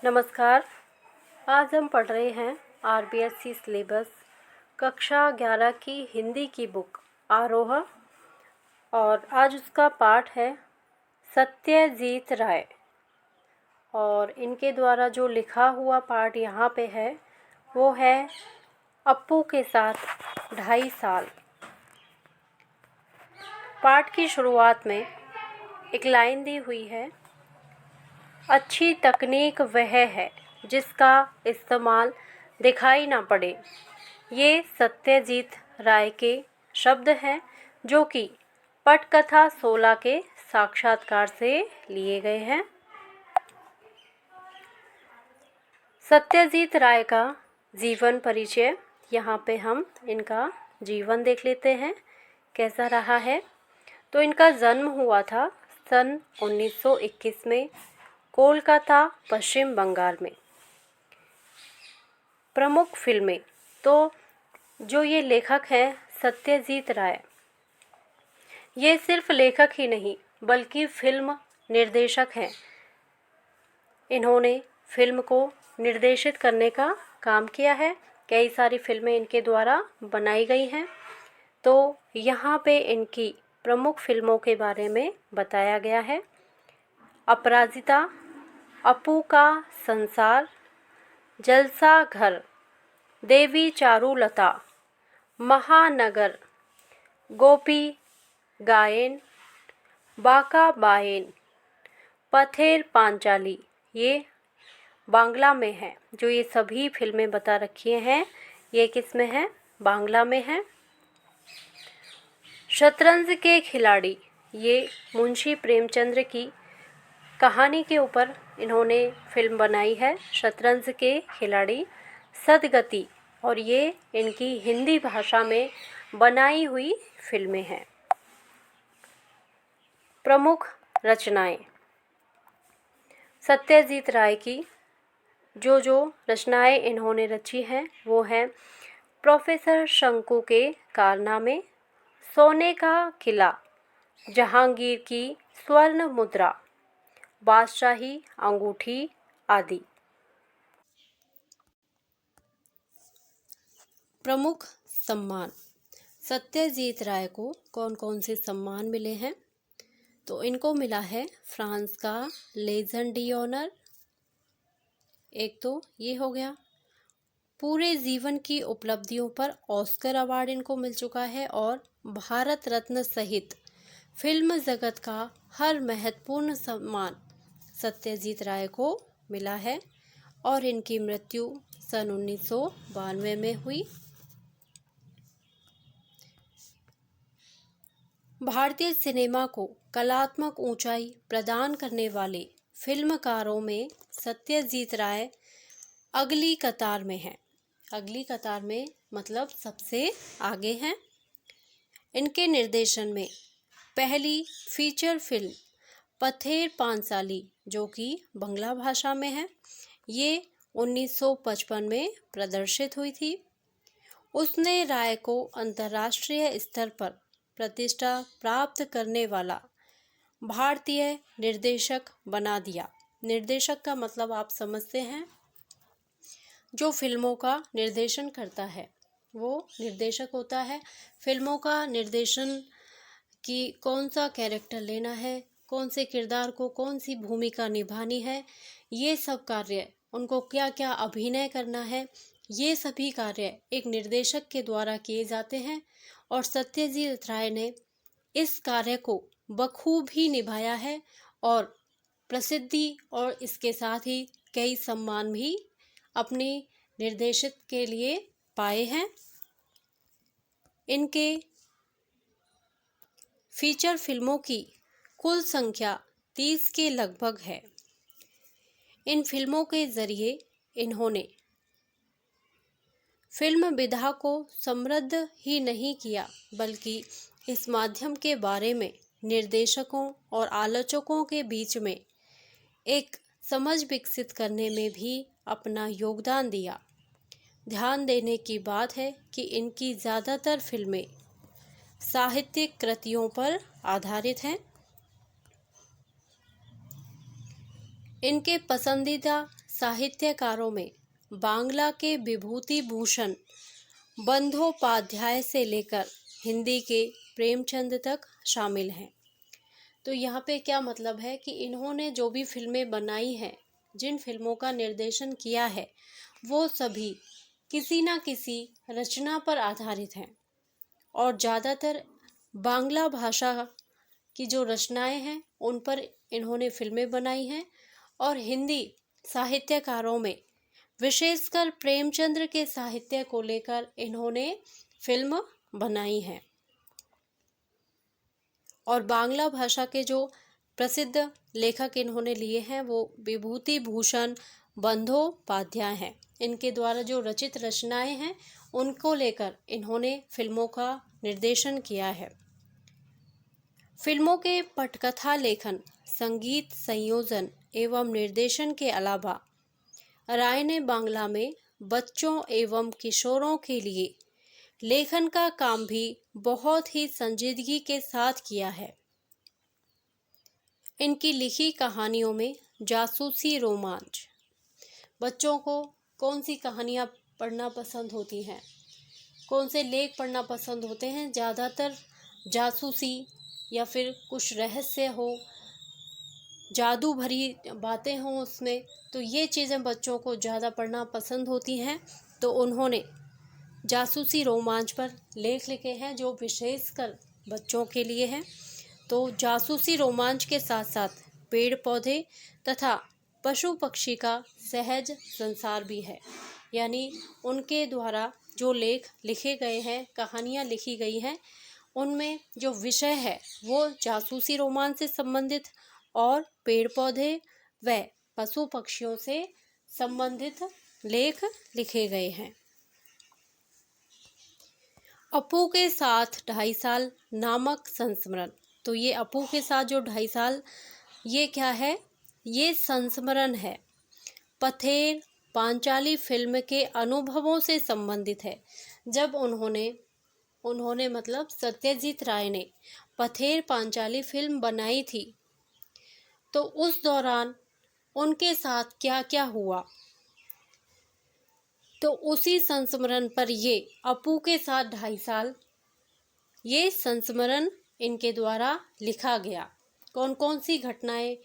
नमस्कार। आज हम पढ़ रहे हैं आरबीएससी सिलेबस कक्षा 11 की हिंदी की बुक आरोह और आज उसका पाठ है सत्यजीत राय। और इनके द्वारा जो लिखा हुआ पाठ यहाँ पे है वो है अप्पू के साथ 2.5 साल। पाठ की शुरुआत में एक लाइन दी हुई है, अच्छी तकनीक वह है जिसका इस्तेमाल दिखाई ना पड़े। ये सत्यजीत राय के शब्द हैं जो कि पटकथा 16 के साक्षात्कार से लिए गए हैं। सत्यजीत राय का जीवन परिचय, यहाँ पे हम इनका जीवन देख लेते हैं कैसा रहा है। तो इनका जन्म हुआ था सन 1921 में कोलकाता, पश्चिम बंगाल में। प्रमुख फिल्में, तो जो ये लेखक हैं सत्यजीत राय, ये सिर्फ लेखक ही नहीं बल्कि फिल्म निर्देशक हैं। इन्होंने फिल्म को निर्देशित करने का काम किया है। कई सारी फिल्में इनके द्वारा बनाई गई हैं। तो यहाँ पे इनकी प्रमुख फिल्मों के बारे में बताया गया है। अपराजिता, अप्पू का संसार, जलसा घर, देवी चारुलता, महानगर, गोपी गायन, बाका बायन, पथेर पांचाली, ये बांग्ला में है। जो ये सभी फिल्में बता रखी हैं ये किस में है? बांग्ला में है। शतरंज के खिलाड़ी, ये मुंशी प्रेमचंद्र की कहानी के ऊपर इन्होंने फिल्म बनाई है, शतरंज के खिलाड़ी। सदगति, और ये इनकी हिंदी भाषा में बनाई हुई फिल्में हैं। प्रमुख रचनाएं, सत्यजीत राय की जो रचनाएं इन्होंने रची हैं वो हैं प्रोफेसर शंकु के कारनामे, सोने का किला, जहांगीर की स्वर्ण मुद्रा, बादशाही अंगूठी आदि। प्रमुख सम्मान, सत्यजीत राय को कौन कौन से सम्मान मिले हैं? तो इनको मिला है फ्रांस का लेजन डी ऑनर, एक तो ये हो गया। पूरे जीवन की उपलब्धियों पर ऑस्कर अवार्ड इनको मिल चुका है और भारत रत्न सहित फिल्म जगत का हर महत्वपूर्ण सम्मान सत्यजीत राय को मिला है। और इनकी मृत्यु सन 1992 में हुई। भारतीय सिनेमा को कलात्मक ऊंचाई प्रदान करने वाले फिल्मकारों में सत्यजीत राय अगली कतार में हैं। अगली कतार में मतलब सबसे आगे हैं। इनके निर्देशन में पहली फीचर फिल्म पथेर पांचाली, जो कि बंगला भाषा में है, ये 1955 में प्रदर्शित हुई थी। उसने राय को अंतर्राष्ट्रीय स्तर पर प्रतिष्ठा प्राप्त करने वाला भारतीय निर्देशक बना दिया। निर्देशक का मतलब आप समझते हैं, जो फिल्मों का निर्देशन करता है वो निर्देशक होता है। फिल्मों का निर्देशन कि कौन सा कैरेक्टर लेना है, कौन से किरदार को कौन सी भूमिका निभानी है, ये सब कार्य, उनको क्या क्या अभिनय करना है, ये सभी कार्य एक निर्देशक के द्वारा किए जाते हैं। और सत्यजीत राय ने इस कार्य को बखूबी निभाया है और प्रसिद्धि और इसके साथ ही कई सम्मान भी अपने निर्देशित के लिए पाए हैं। इनके फीचर फिल्मों की कुल संख्या 30 के लगभग है। इन फिल्मों के जरिए इन्होंने फिल्म विधा को समृद्ध ही नहीं किया बल्कि इस माध्यम के बारे में निर्देशकों और आलोचकों के बीच में एक समझ विकसित करने में भी अपना योगदान दिया। ध्यान देने की बात है कि इनकी ज़्यादातर फिल्में साहित्यिक कृतियों पर आधारित हैं। इनके पसंदीदा साहित्यकारों में बांग्ला के विभूति भूषण बंदोपाध्याय से लेकर हिंदी के प्रेमचंद तक शामिल हैं। तो यहाँ पे क्या मतलब है कि इन्होंने जो भी फिल्में बनाई हैं, जिन फिल्मों का निर्देशन किया है, वो सभी किसी न किसी रचना पर आधारित हैं और ज़्यादातर बांग्ला भाषा की जो रचनाएं हैं उन पर इन्होंने फिल्में बनाई हैं। और हिंदी साहित्यकारों में विशेषकर प्रेमचंद्र के साहित्य को लेकर इन्होंने फिल्म बनाई है। और बांग्ला भाषा के जो प्रसिद्ध लेखक इन्होंने लिए हैं वो विभूति भूषण बंदोपाध्याय हैं। इनके द्वारा जो रचित रचनाएं हैं उनको लेकर इन्होंने फिल्मों का निर्देशन किया है। फिल्मों के पटकथा लेखन, संगीत संयोजन एवं निर्देशन के अलावा राय ने बांग्ला में बच्चों एवं किशोरों के लिए लेखन का काम भी बहुत ही संजीदगी के साथ किया है। इनकी लिखी कहानियों में जासूसी रोमांच, बच्चों को कौन सी कहानियाँ पढ़ना पसंद होती हैं, कौन से लेख पढ़ना पसंद होते हैं, ज़्यादातर जासूसी या फिर कुछ रहस्य हो, जादू भरी बातें हों उसमें, तो ये चीज़ें बच्चों को ज़्यादा पढ़ना पसंद होती हैं। तो उन्होंने जासूसी रोमांच पर लेख लिखे हैं जो विशेषकर बच्चों के लिए हैं। तो जासूसी रोमांच के साथ साथ पेड़ पौधे तथा पशु पक्षी का सहज संसार भी है। यानी उनके द्वारा जो लेख लिखे गए हैं, कहानियाँ लिखी गई हैं, उनमें जो विषय है वो जासूसी रोमांच से संबंधित और पेड़ पौधे व पशु पक्षियों से संबंधित लेख लिखे गए हैं। अपू के साथ 2.5 साल नामक संस्मरण। तो ये अपू के साथ जो 2.5 साल, ये क्या है? ये संस्मरण है, पथेर पांचाली फिल्म के अनुभवों से संबंधित है। जब उन्होंने मतलब सत्यजीत राय ने पथेर पांचाली फिल्म बनाई थी, तो उस दौरान उनके साथ क्या क्या हुआ, तो उसी संस्मरण पर ये अपू के साथ 2.5 साल, ये संस्मरण इनके द्वारा लिखा गया। कौन कौन सी घटनाएं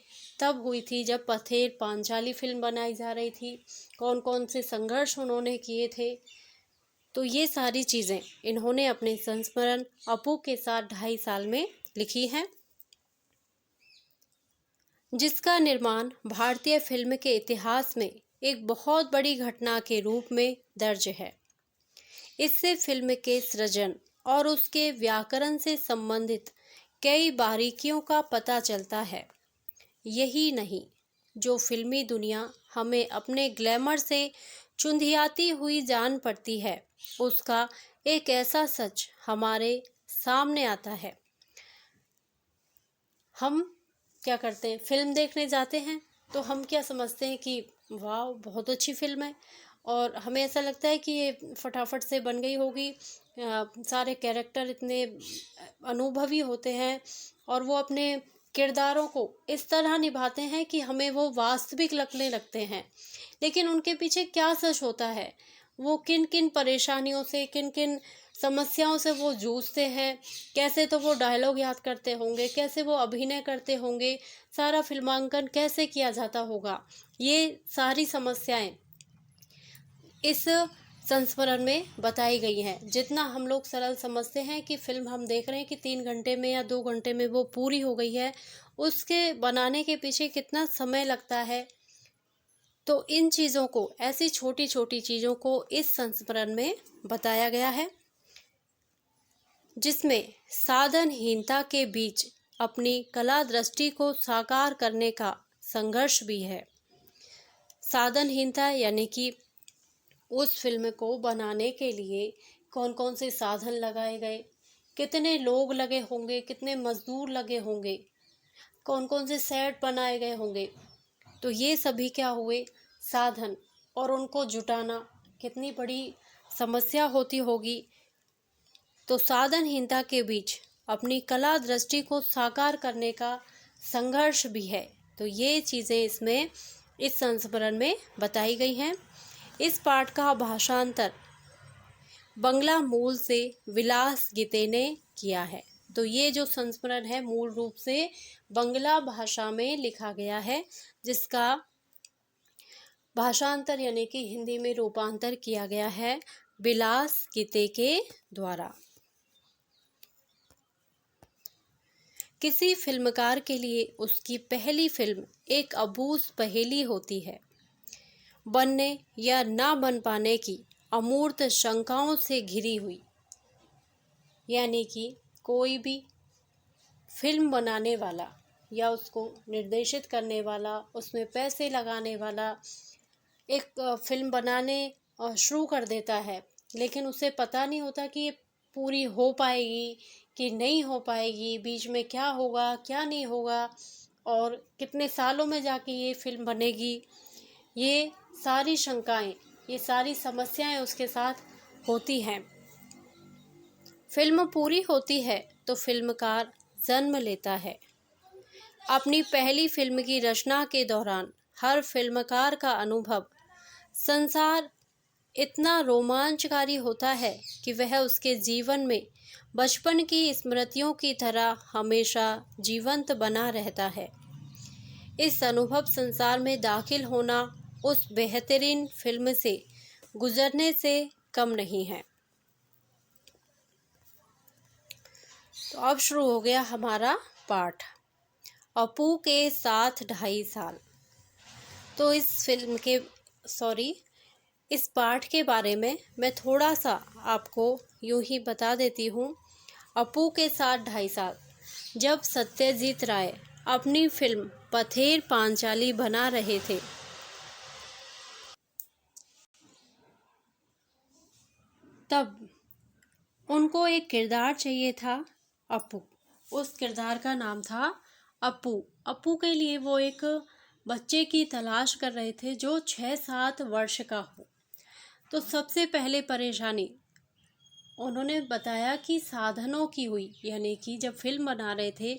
तब हुई थी जब पथेर पांचाली फिल्म बनाई जा रही थी, कौन कौन से संघर्ष उन्होंने किए थे, तो ये सारी चीज़ें इन्होंने अपने संस्मरण अपू के साथ 2.5 साल में लिखी हैं, जिसका निर्माण भारतीय फिल्म के इतिहास में एक बहुत बड़ी घटना के रूप में दर्ज है। इससे फिल्म के सृजन और उसके व्याकरण से संबंधित कई बारीकियों का पता चलता है। यही नहीं, जो फिल्मी दुनिया हमें अपने ग्लैमर से चुंधियाती हुई जान पड़ती है, उसका एक ऐसा सच हमारे सामने आता है। हम क्या करते हैं, फिल्म देखने जाते हैं तो हम क्या समझते हैं कि वाह बहुत अच्छी फिल्म है, और हमें ऐसा लगता है कि ये फटाफट से बन गई होगी। सारे कैरेक्टर इतने अनुभवी होते हैं और वो अपने किरदारों को इस तरह निभाते हैं कि हमें वो वास्तविक लगने लगते हैं। लेकिन उनके पीछे क्या सच होता है, वो किन किन परेशानियों से, किन किन समस्याओं से वो जूझते हैं, कैसे तो वो डायलॉग याद करते होंगे, कैसे वो अभिनय करते होंगे, सारा फिल्मांकन कैसे किया जाता होगा, ये सारी समस्याएं इस संस्मरण में बताई गई हैं। जितना हम लोग सरल समझते हैं कि फिल्म हम देख रहे हैं कि 3 घंटे में या 2 घंटे में वो पूरी हो गई है, उसके बनाने के पीछे कितना समय लगता है। तो इन चीज़ों को, ऐसी छोटी छोटी चीज़ों को इस संस्मरण में बताया गया है, जिसमें साधनहीनता के बीच अपनी कला दृष्टि को साकार करने का संघर्ष भी है। साधनहीनता यानी कि उस फिल्म को बनाने के लिए कौन कौन से साधन लगाए गए, कितने लोग लगे होंगे, कितने मजदूर लगे होंगे, कौन कौन से सेट बनाए गए होंगे, तो ये सभी क्या हुए, साधन, और उनको जुटाना कितनी बड़ी समस्या होती होगी। तो साधनहीनता के बीच अपनी कला दृष्टि को साकार करने का संघर्ष भी है। तो ये चीज़ें इसमें इस संस्मरण में बताई गई हैं। इस पाठ का भाषांतर बंगला मूल से विलास गीते ने किया है। तो ये जो संस्मरण है मूल रूप से बंगला भाषा में लिखा गया है, जिसका भाषांतर यानी कि हिंदी में रूपांतर किया गया है विलास गीते के द्वारा। किसी फिल्मकार के लिए उसकी पहली फिल्म एक अबूझ पहेली होती है। बनने या ना बन पाने की अमूर्त शंकाओं से घिरी हुई। यानी कि कोई भी फिल्म बनाने वाला या उसको निर्देशित करने वाला, उसमें पैसे लगाने वाला एक फिल्म बनाने शुरू कर देता है, लेकिन उसे पता नहीं होता कि ये पूरी हो पाएगी कि नहीं हो पाएगी, बीच में क्या होगा क्या नहीं होगा, और कितने सालों में जाके ये फिल्म बनेगी। ये सारी शंकाएं, ये सारी समस्याएं उसके साथ होती हैं। फिल्म पूरी होती है तो फिल्मकार जन्म लेता है। अपनी पहली फिल्म की रचना के दौरान हर फिल्मकार का अनुभव संसार इतना रोमांचकारी होता है कि वह उसके जीवन में बचपन की स्मृतियों की तरह हमेशा जीवंत बना रहता है। इस अनुभव संसार में दाखिल होना उस बेहतरीन फिल्म से गुजरने से कम नहीं है। तो अब शुरू हो गया हमारा पाठ, अपू के साथ 2.5 साल। तो इस पाठ के बारे में मैं थोड़ा सा आपको यूं ही बता देती हूँ। अपू के साथ 2.5 साल, जब सत्यजीत राय अपनी फिल्म पथेर पांचाली बना रहे थे, तब उनको एक किरदार चाहिए था, अपू। उस किरदार का नाम था अपू। अपू के लिए वो एक बच्चे की तलाश कर रहे थे जो 6-7 वर्ष का हो। तो सबसे पहले परेशानी उन्होंने बताया कि साधनों की हुई, यानी कि जब फिल्म बना रहे थे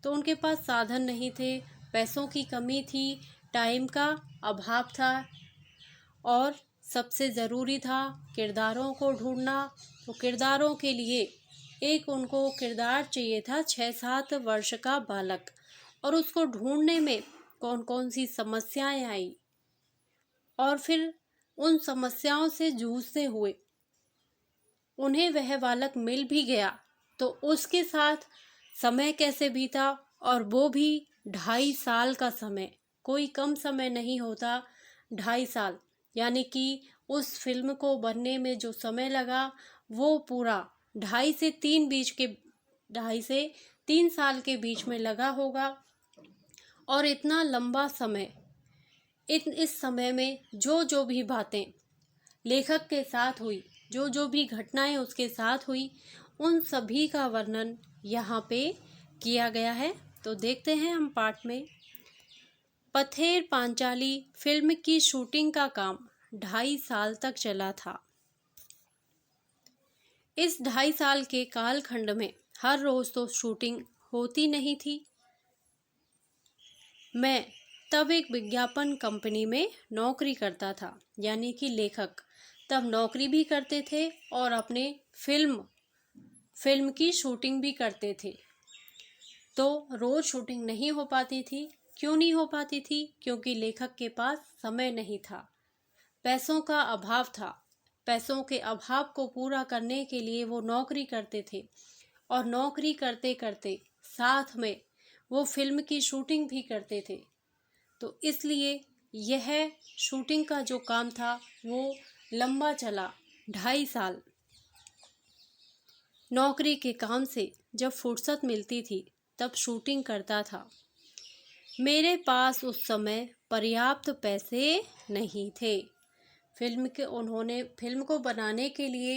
तो उनके पास साधन नहीं थे, पैसों की कमी थी, टाइम का अभाव था, और सबसे ज़रूरी था किरदारों को ढूंढना। तो किरदारों के लिए एक उनको किरदार चाहिए था 6-7 वर्ष का बालक, और उसको ढूंढने में कौन कौन सी समस्याएं आई, और फिर उन समस्याओं से जूझते हुए उन्हें वह बालक मिल भी गया, तो उसके साथ समय कैसे बीता, और वो भी 2.5 साल का समय। कोई कम समय नहीं होता, 2.5 साल, यानी कि उस फिल्म को बनने में जो समय लगा वो पूरा 2.5 से 3 साल के बीच में लगा होगा। और इतना लंबा समय, इस समय में जो भी बातें लेखक के साथ हुई, जो भी घटनाएं उसके साथ हुई, उन सभी का वर्णन यहाँ पे किया गया है। तो देखते हैं हम पाठ में। पथेर पांचाली फिल्म की शूटिंग का काम 2.5 साल तक चला था। इस 2.5 साल के कालखंड में हर रोज तो शूटिंग होती नहीं थी। मैं तब एक विज्ञापन कंपनी में नौकरी करता था, यानी कि लेखक तब नौकरी भी करते थे और अपने फिल्म की शूटिंग भी करते थे। तो रोज शूटिंग नहीं हो पाती थी। क्यों नहीं हो पाती थी? क्योंकि लेखक के पास समय नहीं था, पैसों का अभाव था। पैसों के अभाव को पूरा करने के लिए वो नौकरी करते थे, और नौकरी करते करते साथ में वो फिल्म की शूटिंग भी करते थे। तो इसलिए यह शूटिंग का जो काम था वो लंबा चला, 2.5 साल। नौकरी के काम से जब फुर्सत मिलती थी तब शूटिंग करता था। मेरे पास उस समय पर्याप्त पैसे नहीं थे। उन्होंने फिल्म को बनाने के लिए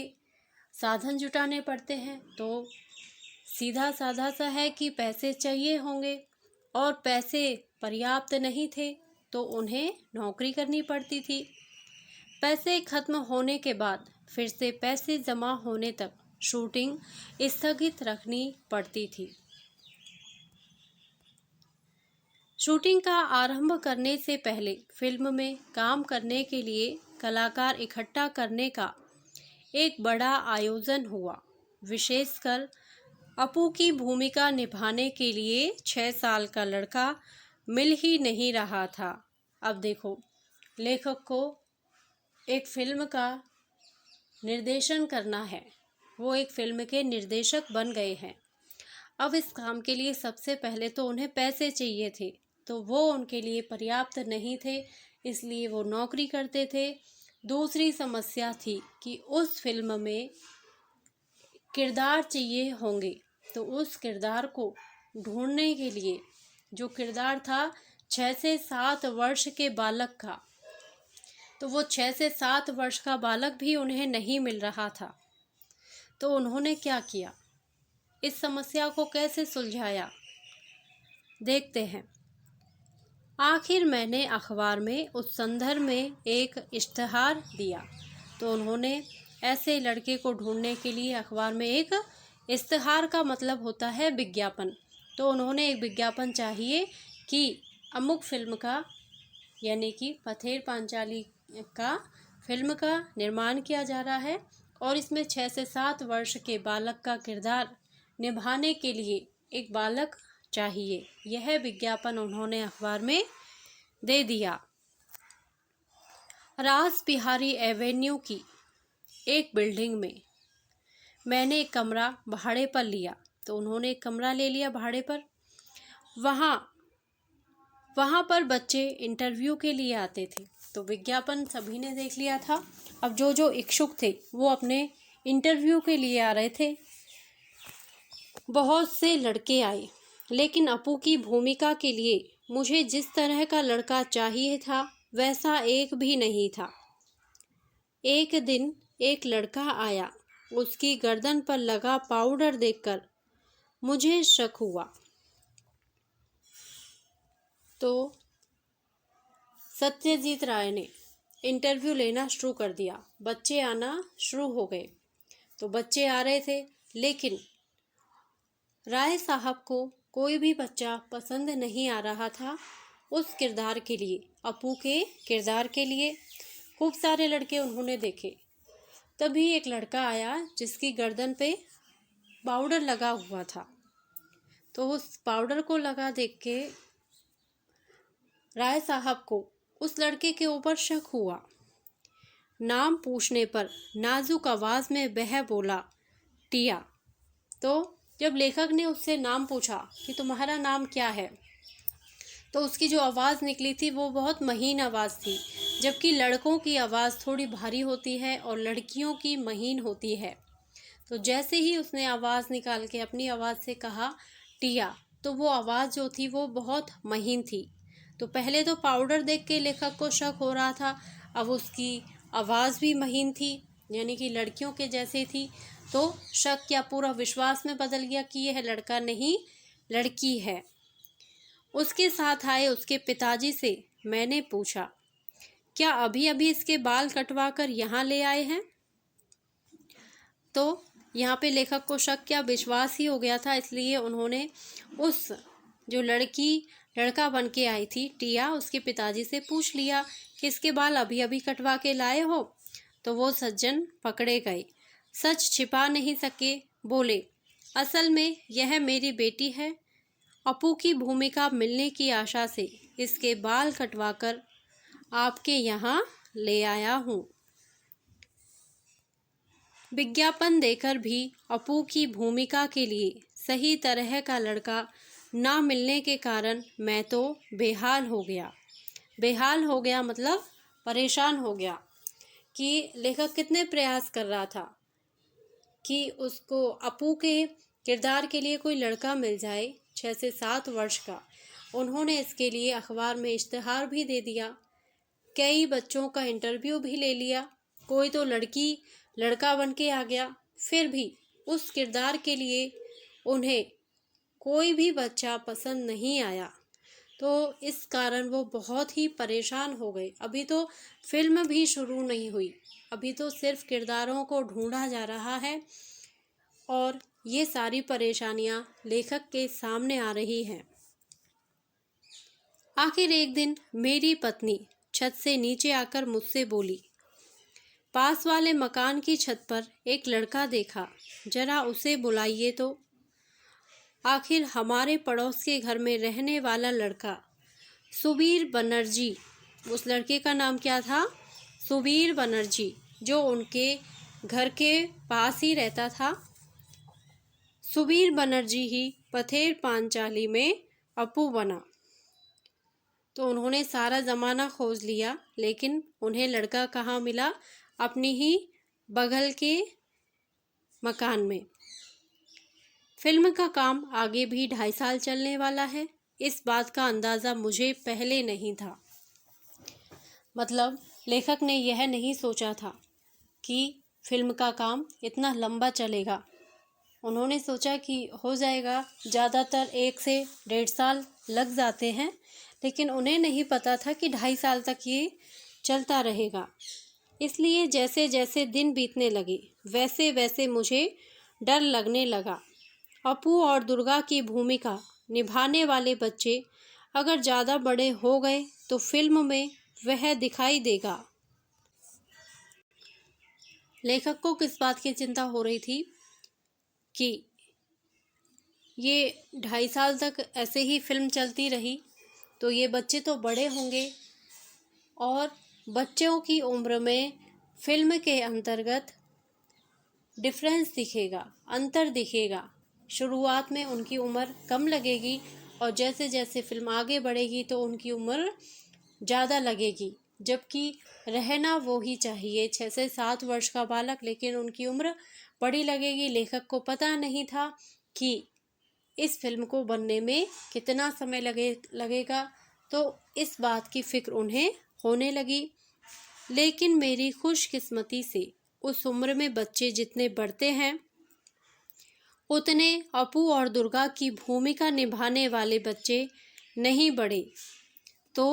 साधन जुटाने पड़ते हैं, तो सीधा साधा सा है कि पैसे चाहिए होंगे, और पैसे पर्याप्त नहीं थे तो उन्हें नौकरी करनी पड़ती थी। पैसे खत्म होने के बाद फिर से पैसे जमा होने तक शूटिंग स्थगित रखनी पड़ती थी। शूटिंग का आरंभ करने से पहले फिल्म में काम करने के लिए कलाकार इकट्ठा करने का एक बड़ा आयोजन हुआ। विशेषकर अपू की भूमिका निभाने के लिए 6 साल का लड़का मिल ही नहीं रहा था। अब देखो, लेखक को एक फिल्म का निर्देशन करना है, वो एक फिल्म के निर्देशक बन गए हैं। अब इस काम के लिए सबसे पहले तो उन्हें पैसे चाहिए थे, तो वो उनके लिए पर्याप्त नहीं थे, इसलिए वो नौकरी करते थे। दूसरी समस्या थी कि उस फिल्म में किरदार चाहिए होंगे, तो उस किरदार को ढूंढने के लिए जो किरदार था 6 से 7 वर्ष के बालक का, तो वो 6 से 7 वर्ष का बालक भी उन्हें नहीं मिल रहा था। तो उन्होंने क्या किया, इस समस्या को कैसे सुलझाया, देखते हैं। आखिर मैंने अखबार में उस संदर्भ में एक इश्तिहार दिया। तो उन्होंने ऐसे लड़के को ढूंढने के लिए अखबार में एक इश्तिहार का मतलब होता है विज्ञापन। तो उन्होंने एक विज्ञापन चाहिए कि अमुक फिल्म का, यानी कि पथेर पांचाली का फिल्म का निर्माण किया जा रहा है और इसमें 6 से 7 वर्ष के बालक का किरदार निभाने के लिए एक बालक चाहिए। यह विज्ञापन उन्होंने अखबार में दे दिया। रास बिहारी एवेन्यू की एक बिल्डिंग में मैंने एक कमरा भाड़े पर लिया। तो उन्होंने एक कमरा ले लिया भाड़े पर। वहाँ पर बच्चे इंटरव्यू के लिए आते थे। तो विज्ञापन सभी ने देख लिया था। अब जो जो इच्छुक थे वो अपने इंटरव्यू के लिए आ रहे थे। बहुत से लड़के आए, लेकिन अपू की भूमिका के लिए मुझे जिस तरह का लड़का चाहिए था वैसा एक भी नहीं था। एक दिन एक लड़का आया, उसकी गर्दन पर लगा पाउडर देखकर मुझे शक हुआ। तो सत्यजीत राय ने इंटरव्यू लेना शुरू कर दिया। बच्चे आना शुरू हो गए। तो बच्चे आ रहे थे, लेकिन राय साहब को कोई भी बच्चा पसंद नहीं आ रहा था उस किरदार के लिए, अपू के किरदार के लिए। खूब सारे लड़के उन्होंने देखे। तभी एक लड़का आया जिसकी गर्दन पे पाउडर लगा हुआ था। तो उस पाउडर को लगा देख के राय साहब को उस लड़के के ऊपर शक हुआ। नाम पूछने पर नाजुक आवाज़ में वह बोला, टिया। तो जब लेखक ने उससे नाम पूछा कि तुम्हारा नाम क्या है, तो उसकी जो आवाज़ निकली थी वो बहुत महीन आवाज़ थी, जबकि लड़कों की आवाज़ थोड़ी भारी होती है और लड़कियों की महीन होती है। तो जैसे ही उसने आवाज़ निकाल के अपनी आवाज़ से कहा टिया, तो वो आवाज़ जो थी वो बहुत महीन थी। तो पहले तो पाउडर देख के लेखक को शक हो रहा था, अब उसकी आवाज़ भी महीन थी, यानी कि लड़कियों के जैसे थी। तो शक क्या पूरा विश्वास में बदल गया कि यह लड़का नहीं लड़की है। उसके साथ आए उसके पिताजी से मैंने पूछा, क्या अभी अभी इसके बाल कटवा कर यहाँ ले आए हैं? तो यहाँ पे लेखक को शक क्या विश्वास ही हो गया था, इसलिए उन्होंने उस जो लड़का बन के आई थी टिया, उसके पिताजी से पूछ लिया कि इसके बाल अभी अभी कटवा के लाए हो? तो वो सज्जन पकड़े गए, सच छिपा नहीं सके, बोले, असल में यह मेरी बेटी है। अपू की भूमिका मिलने की आशा से इसके बाल कटवाकर आपके यहाँ ले आया हूँ। विज्ञापन देकर भी अपू की भूमिका के लिए सही तरह का लड़का ना मिलने के कारण मैं तो बेहाल हो गया। बेहाल हो गया मतलब परेशान हो गया कि लेखक कितने प्रयास कर रहा था कि उसको अपू के किरदार के लिए कोई लड़का मिल जाए 6 से 7 वर्ष का। उन्होंने इसके लिए अखबार में इश्तिहार भी दे दिया, कई बच्चों का इंटरव्यू भी ले लिया, कोई तो लड़की लड़का बन के आ गया, फिर भी उस किरदार के लिए उन्हें कोई भी बच्चा पसंद नहीं आया। तो इस कारण वो बहुत ही परेशान हो गए। अभी तो फिल्म भी शुरू नहीं हुई, अभी तो सिर्फ किरदारों को ढूंढा जा रहा है और ये सारी परेशानियां लेखक के सामने आ रही हैं। आखिर एक दिन मेरी पत्नी छत से नीचे आकर मुझसे बोली, पास वाले मकान की छत पर एक लड़का देखा, जरा उसे बुलाइए तो। आखिर हमारे पड़ोस के घर में रहने वाला लड़का सुबीर बनर्जी, उस लड़के का नाम क्या था? सुबीर बनर्जी, जो उनके घर के पास ही रहता था। सुबीर बनर्जी ही पथेर पांचाली में अपू बना। तो उन्होंने सारा ज़माना खोज लिया, लेकिन उन्हें लड़का कहाँ मिला? अपनी ही बगल के मकान में। फिल्म का काम आगे भी 2.5 साल चलने वाला है। इस बात का अंदाज़ा मुझे पहले नहीं था। मतलब लेखक ने यह नहीं सोचा था कि फिल्म का काम इतना लंबा चलेगा। उन्होंने सोचा कि हो जाएगा, ज़्यादातर 1 से 1.5 साल लग जाते हैं, लेकिन उन्हें नहीं पता था कि 2.5 साल तक ये चलता रहेगा। इसलिए जैसे जैसे दिन बीतने लगे वैसे वैसे मुझे डर लगने लगा। अपू और दुर्गा की भूमिका निभाने वाले बच्चे अगर ज़्यादा बड़े हो गए तो फिल्म में वह दिखाई देगा। लेखक को किस बात की चिंता हो रही थी कि ये 2.5 साल तक ऐसे ही फिल्म चलती रही तो ये बच्चे तो बड़े होंगे और बच्चों की उम्र में फिल्म के अंतर्गत डिफरेंस दिखेगा, अंतर दिखेगा। शुरुआत में उनकी उम्र कम लगेगी और जैसे जैसे फिल्म आगे बढ़ेगी तो उनकी उम्र ज़्यादा लगेगी, जबकि रहना वो ही चाहिए 6 से 7 वर्ष का बालक, लेकिन उनकी उम्र बड़ी लगेगी। लेखक को पता नहीं था कि इस फिल्म को बनने में कितना समय लगेगा, तो इस बात की फिक्र उन्हें होने लगी। लेकिन मेरी खुशकिस्मती से उस उम्र में बच्चे जितने बढ़ते हैं उतने अपू और दुर्गा की भूमिका निभाने वाले बच्चे नहीं बढ़े। तो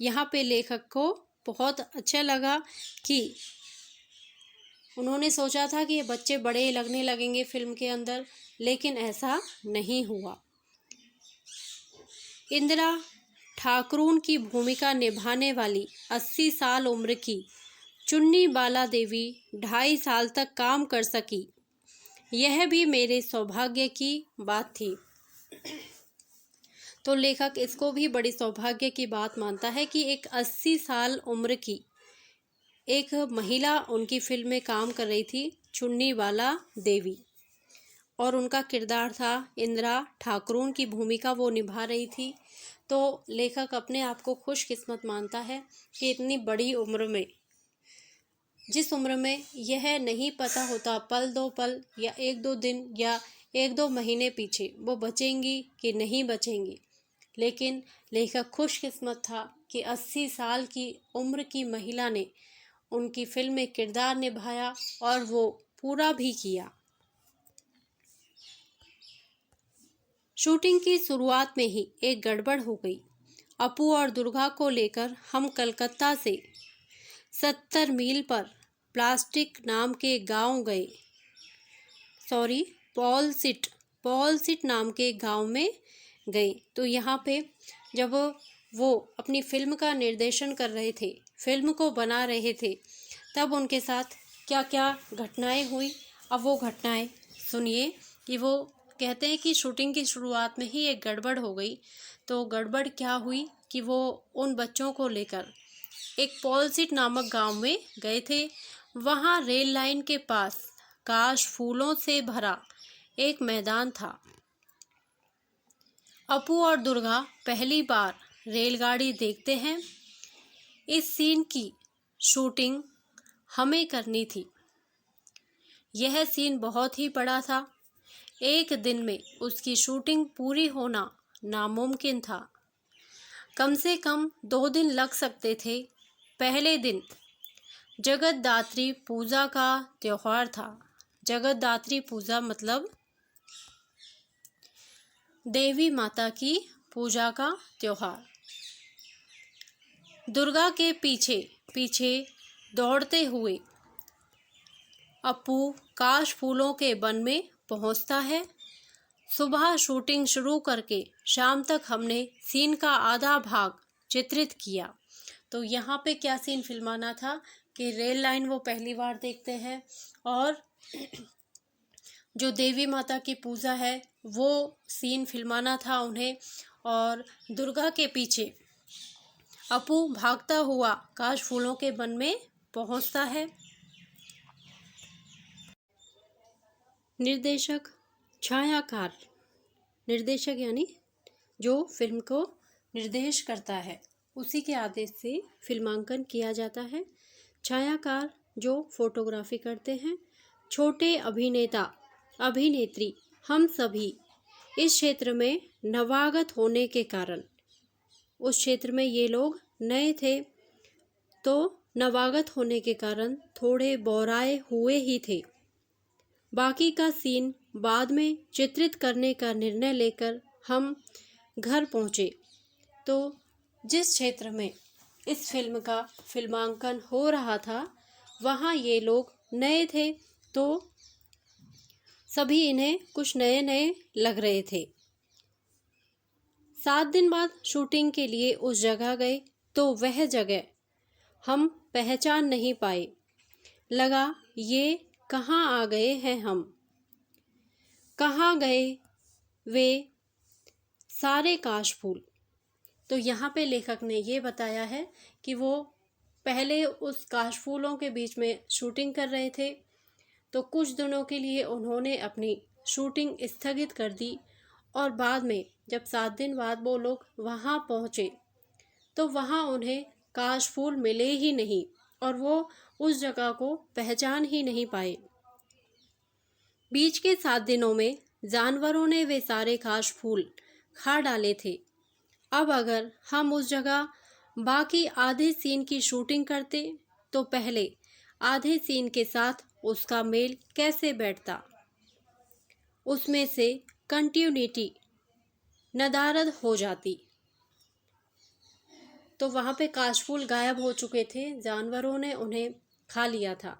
यहाँ पे लेखक को बहुत अच्छा लगा कि उन्होंने सोचा था कि ये बच्चे बड़े लगने लगेंगे फिल्म के अंदर, लेकिन ऐसा नहीं हुआ। इंदिरा ठाकरून की भूमिका निभाने वाली 80 साल उम्र की चुन्नी बाला देवी 2.5 साल तक काम कर सकी, यह भी मेरे सौभाग्य की बात थी। तो लेखक इसको भी बड़ी सौभाग्य की बात मानता है कि एक 80 साल उम्र की एक महिला उनकी फिल्म में काम कर रही थी, चुन्नी बाला देवी, और उनका किरदार था इंदिरा ठाकरून की भूमिका वो निभा रही थी। तो लेखक अपने आप को खुशकिस्मत मानता है कि इतनी बड़ी उम्र में, जिस उम्र में यह नहीं पता होता पल दो पल या 1-2 दिन या 1-2 महीने पीछे वो बचेंगी कि नहीं बचेंगी, लेकिन लेखक खुशकिस्मत था कि 80 साल की उम्र की महिला ने उनकी फिल्म में किरदार निभाया और वो पूरा भी किया। शूटिंग की शुरुआत में ही एक गड़बड़ हो गई। अपू और दुर्गा को लेकर हम कलकत्ता से 70 मील पर प्लास्टिक नाम के गांव गए। पॉलसिट नाम के गांव में गए। तो यहाँ पे जब वो अपनी फिल्म का निर्देशन कर रहे थे, फिल्म को बना रहे थे, तब उनके साथ क्या क्या घटनाएं हुई, अब वो घटनाएं सुनिए। कि वो कहते हैं कि शूटिंग की शुरुआत में ही एक गड़बड़ हो गई। तो गड़बड़ क्या हुई कि वो उन बच्चों को लेकर एक पॉलसिट नामक गांव में गए थे। वहाँ रेल लाइन के पास काश फूलों से भरा एक मैदान था। अपू और दुर्गा पहली बार रेलगाड़ी देखते हैं। इस सीन की शूटिंग हमें करनी थी। यह सीन बहुत ही बड़ा था। एक दिन में उसकी शूटिंग पूरी होना नामुमकिन था। कम से कम 2 दिन लग सकते थे। पहले दिन जगतदात्री पूजा का त्यौहार था। जगतदात्री पूजा मतलब देवी माता की पूजा का त्यौहार। दुर्गा के पीछे पीछे दौड़ते हुए अपू काश फूलों के वन में पहुंचता है। सुबह शूटिंग शुरू करके शाम तक हमने सीन का आधा भाग चित्रित किया। तो यहाँ पे क्या सीन फिल्माना था कि रेल लाइन वो पहली बार देखते हैं और जो देवी माता की पूजा है वो सीन फिल्माना था उन्हें। और दुर्गा के पीछे अपू भागता हुआ काश फूलों के वन में पहुंचता है। निर्देशक, छायाकार, निर्देशक यानी जो फिल्म को निर्देश करता है उसी के आदेश से फिल्मांकन किया जाता है। छायाकार जो फोटोग्राफी करते हैं। छोटे अभिनेता अभिनेत्री हम सभी इस क्षेत्र में नवागत होने के कारण, उस क्षेत्र में ये लोग नए थे तो नवागत होने के कारण थोड़े बौराए हुए ही थे। बाकी का सीन बाद में चित्रित करने का निर्णय लेकर हम घर पहुँचे। तो जिस क्षेत्र में इस फिल्म का फिल्मांकन हो रहा था वहाँ ये लोग नए थे तो सभी इन्हें कुछ नए नए लग रहे थे। 7 दिन बाद शूटिंग के लिए उस जगह गए तो वह जगह हम पहचान नहीं पाए। लगा ये कहाँ आ गए हैं हम, कहाँ गए वे सारे काशफूल। तो यहाँ पे लेखक ने ये बताया है कि वो पहले उस काशफूलों के बीच में शूटिंग कर रहे थे तो कुछ दिनों के लिए उन्होंने अपनी शूटिंग स्थगित कर दी और बाद में जब 7 दिन बाद वो लोग वहाँ पहुँचे तो वहाँ उन्हें काशफूल मिले ही नहीं और वो उस जगह को पहचान ही नहीं पाए। बीच के 7 दिनों में जानवरों ने वे सारे काशफूल खा डाले थे। अब अगर हम उस जगह बाकी आधे सीन की शूटिंग करते तो पहले आधे सीन के साथ उसका मेल कैसे बैठता, उसमें से कंटिन्यूटी नदारद हो जाती। तो वहाँ पे काशफूल गायब हो चुके थे, जानवरों ने उन्हें खा लिया था।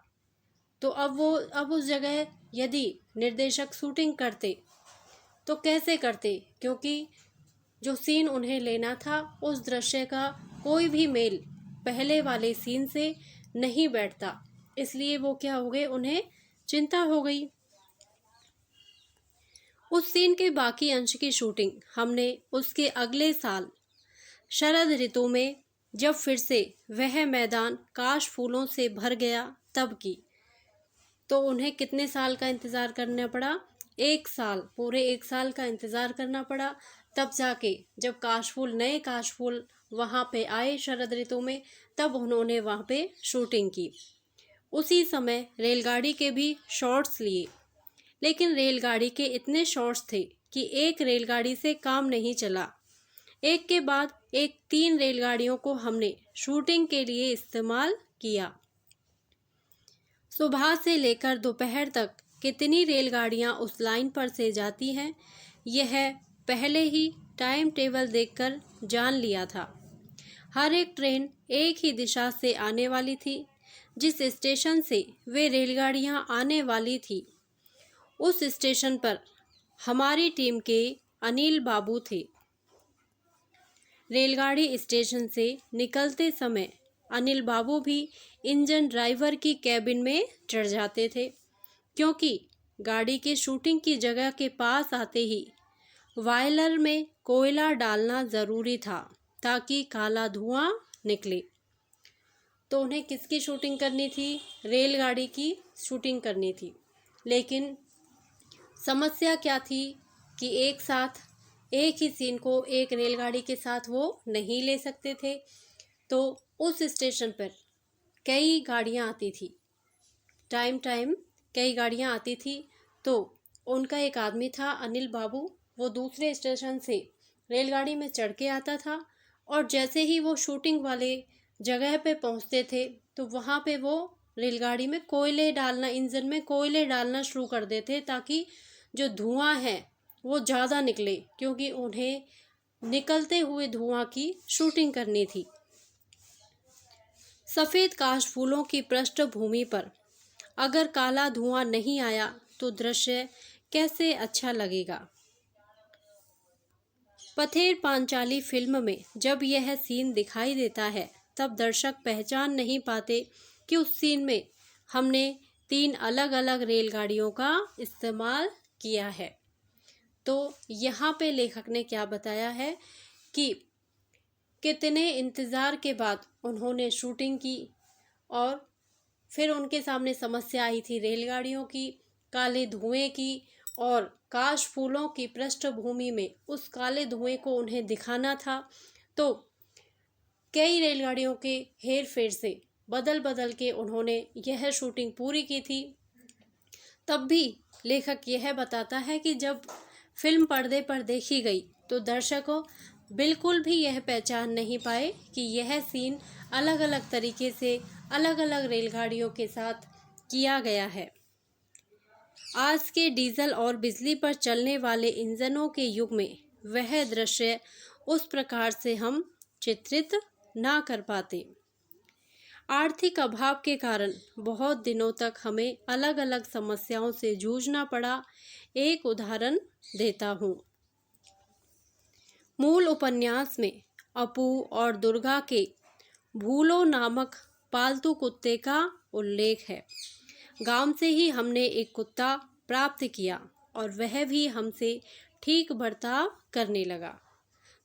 तो अब उस जगह यदि निर्देशक शूटिंग करते तो कैसे करते, क्योंकि जो सीन उन्हें लेना था उस दृश्य का कोई भी मेल पहले वाले सीन से नहीं बैठता। इसलिए वो क्या हो गए, उन्हें चिंता हो गई। उस सीन के बाकी अंश की शूटिंग हमने उसके अगले साल शरद ऋतु में जब फिर से वह मैदान काश फूलों से भर गया तब की। तो उन्हें कितने साल का इंतज़ार करना पड़ा, 1 साल, पूरे 1 साल का इंतज़ार करना पड़ा। तब जाके जब काशफूल, नए काशफूल वहाँ पे आए शरद ऋतु में, तब उन्होंने वहाँ पे शूटिंग की। उसी समय रेलगाड़ी के भी शॉट्स लिए, लेकिन रेलगाड़ी के इतने शॉट्स थे कि एक रेलगाड़ी से काम नहीं चला। एक के बाद एक 3 रेलगाड़ियों को हमने शूटिंग के लिए इस्तेमाल किया। सुबह से लेकर दोपहर तक कितनी रेलगाड़ियां उस लाइन पर से जाती हैं, यह पहले ही टाइम टेबल देखकर जान लिया था। हर एक ट्रेन एक ही दिशा से आने वाली थी। जिस स्टेशन से वे रेलगाड़ियां आने वाली थी उस स्टेशन पर हमारी टीम के अनिल बाबू थे। रेलगाड़ी स्टेशन से निकलते समय अनिल बाबू भी इंजन ड्राइवर की कैबिन में चढ़ जाते थे, क्योंकि गाड़ी के शूटिंग की जगह के पास आते ही वायलर में कोयला डालना ज़रूरी था ताकि काला धुआं निकले। तो उन्हें किसकी शूटिंग करनी थी, रेलगाड़ी की शूटिंग करनी थी। लेकिन समस्या क्या थी कि एक साथ एक ही सीन को एक रेलगाड़ी के साथ वो नहीं ले सकते थे। तो उस स्टेशन पर कई गाड़ियां आती थी, टाइम कई गाड़ियां आती थी। तो उनका एक आदमी था अनिल बाबू, वो दूसरे स्टेशन से रेलगाड़ी में चढ़ के आता था और जैसे ही वो शूटिंग वाले जगह पे पहुंचते थे तो वहाँ पे वो रेलगाड़ी में कोयले डालना, इंजन में कोयले डालना शुरू कर देते ताकि जो धुआं है वो ज़्यादा निकले, क्योंकि उन्हें निकलते हुए धुआं की शूटिंग करनी थी। सफ़ेद काश फूलों की पृष्ठभूमि पर अगर काला धुआं नहीं आया तो दृश्य कैसे अच्छा लगेगा। पथेर पांचाली फिल्म में जब यह सीन दिखाई देता है तब दर्शक पहचान नहीं पाते कि उस सीन में हमने 3 अलग अलग रेलगाड़ियों का इस्तेमाल किया है। तो यहाँ पे लेखक ने क्या बताया है कि कितने इंतज़ार के बाद उन्होंने शूटिंग की और फिर उनके सामने समस्या आई थी रेलगाड़ियों की, काले धुएं की और काश फूलों की पृष्ठभूमि में उस काले धुएं को उन्हें दिखाना था। तो कई रेलगाड़ियों के हेर फेर से बदल बदल के उन्होंने यह शूटिंग पूरी की थी। तब भी लेखक यह बताता है कि जब फिल्म पर्दे पर देखी गई तो दर्शकों बिल्कुल भी यह पहचान नहीं पाए कि यह सीन अलग अलग तरीके से अलग अलग रेलगाड़ियों के साथ किया गया है। आज के डीजल और बिजली पर चलने वाले इंजनों के युग में वह दृश्य उस प्रकार से हम चित्रित ना कर पाते। आर्थिक अभाव के कारण बहुत दिनों तक हमें अलग अलग समस्याओं से जूझना पड़ा। एक उदाहरण देता हूँ। मूल उपन्यास में अपू और दुर्गा के भूलो नामक पालतू कुत्ते का उल्लेख है। गांव से ही हमने एक कुत्ता प्राप्त किया और वह भी हमसे ठीक बर्ताव करने लगा।